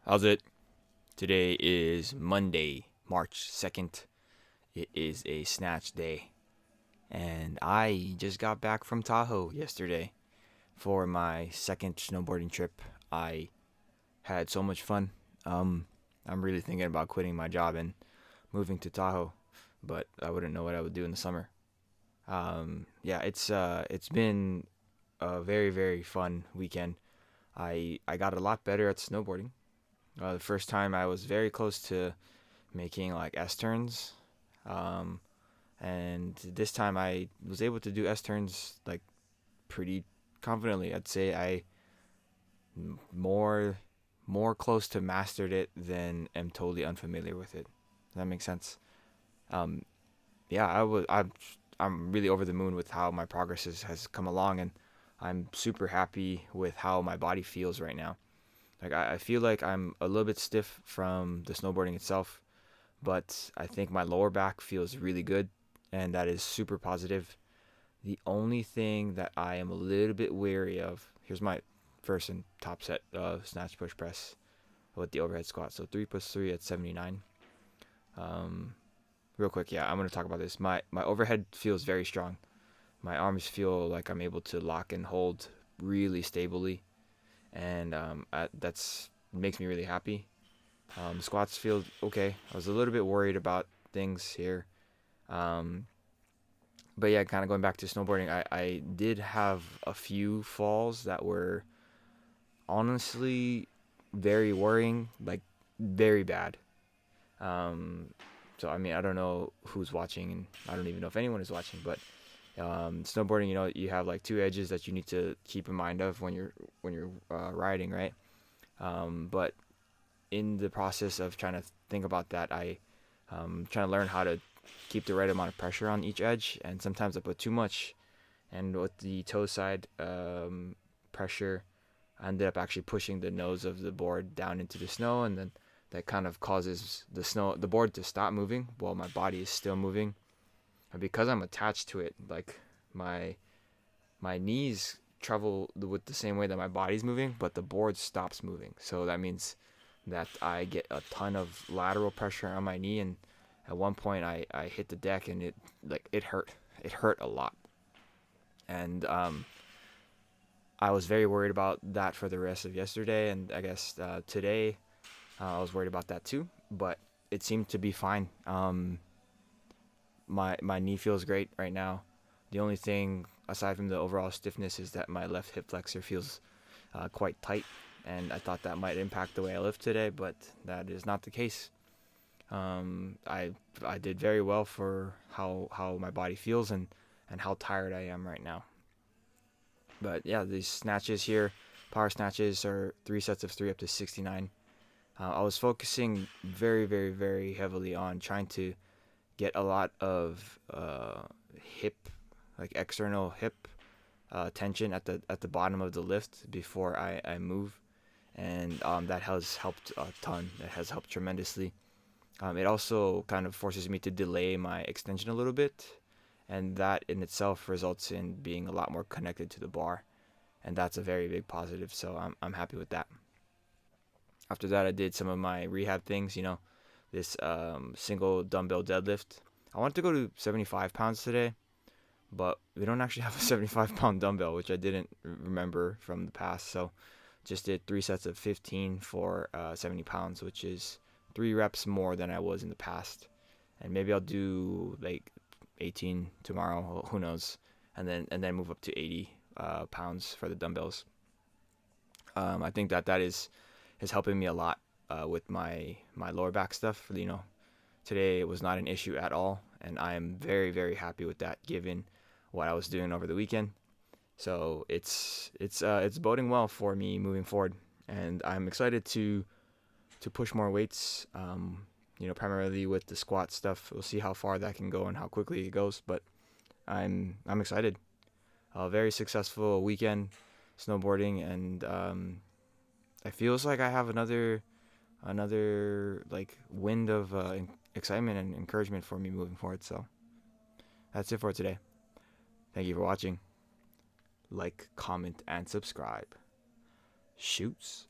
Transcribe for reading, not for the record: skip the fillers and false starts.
How's it? Today is Monday, March 2nd. It is a Snatch day. And I just got back from Tahoe yesterday for my second snowboarding trip. I had so much fun. Um, I'm really thinking about quitting my job and moving to Tahoe, but I wouldn't know what I would do in the summer. Yeah, it's been a very fun weekend. I got a lot better at snowboarding. The first time I was very close to making like S turns. Um, and this time I was able to do S turns like pretty confidently. I'd say I more more close to mastered it than am totally unfamiliar with it. Does that make sense? Um, yeah, I'm really over the moon with how my progress has come along, and I'm super happy with how my body feels right now. Like I feel like I'm a little bit stiff from the snowboarding itself, but I think my lower back feels really good, and that is super positive. The only thing that I am a little bit wary of, here's my first and top set of snatch push press with the overhead squat. So 3 plus 3 at 79. Um, Real quick, yeah, I'm gonna talk about this. My overhead feels very strong. My arms feel like I'm able to lock and hold really stably, and that's makes me really happy. Squats feel okay. I was a little bit worried about things here. Um, but yeah, kind of going back to snowboarding, I did have a few falls that were honestly very worrying, like very bad. Um, so I mean, I don't know who's watching, and I don't even know if anyone is watching. But snowboarding, you have like two edges that you need to keep in mind of when you're riding, right? But in the process of trying to think about that, I trying to learn how to keep the right amount of pressure on each edge, and sometimes I put too much. And with the toe side pressure, I ended up actually pushing the nose of the board down into the snow, and then that kind of causes the board to stop moving while my body is still moving. And because I'm attached to it, like my my knees travel with the same way that my body's moving, but the board stops moving. So that means that I get a ton of lateral pressure on my knee, and at one point I hit the deck, and it hurt. It hurt a lot. And I was very worried about that for the rest of yesterday, and I guess today I was worried about that too, but it seemed to be fine. My knee feels great right now. The only thing aside from the overall stiffness is that my left hip flexor feels quite tight, and I thought that might impact the way I lift today, but that is not the case. I did very well for how my body feels and how tired I am right now. But yeah, these snatches here, power snatches are 3 sets of 3 up to 69. I was focusing very heavily on trying to get a lot of hip, like external hip tension at the bottom of the lift before I move, and that has helped a ton. It has helped tremendously. It also kind of forces me to delay my extension a little bit, and that in itself results in being a lot more connected to the bar, and that's a very big positive. So I'm happy with that. After that, I did some of my rehab things. This single dumbbell deadlift. I wanted to go to 75 pounds today, but we don't actually have a 75-pound dumbbell, which I didn't remember from the past. So just did 3 sets of 15 for 70 pounds, which is 3 reps more than I was in the past. And maybe I'll do like 18 tomorrow. Who knows? And then move up to 80 pounds for the dumbbells. I think that is helping me a lot with my lower back stuff. Today it was not an issue at all, and I am very happy with that given what I was doing over the weekend. So it's boding well for me moving forward, and I'm excited to push more weights. Primarily with the squat stuff. We'll see how far that can go and how quickly it goes, but I'm excited. A very successful weekend snowboarding, and it feels like I have another like wind of excitement and encouragement for me moving forward. So that's it for today. Thank you for watching. Like, comment, and subscribe. Shoots.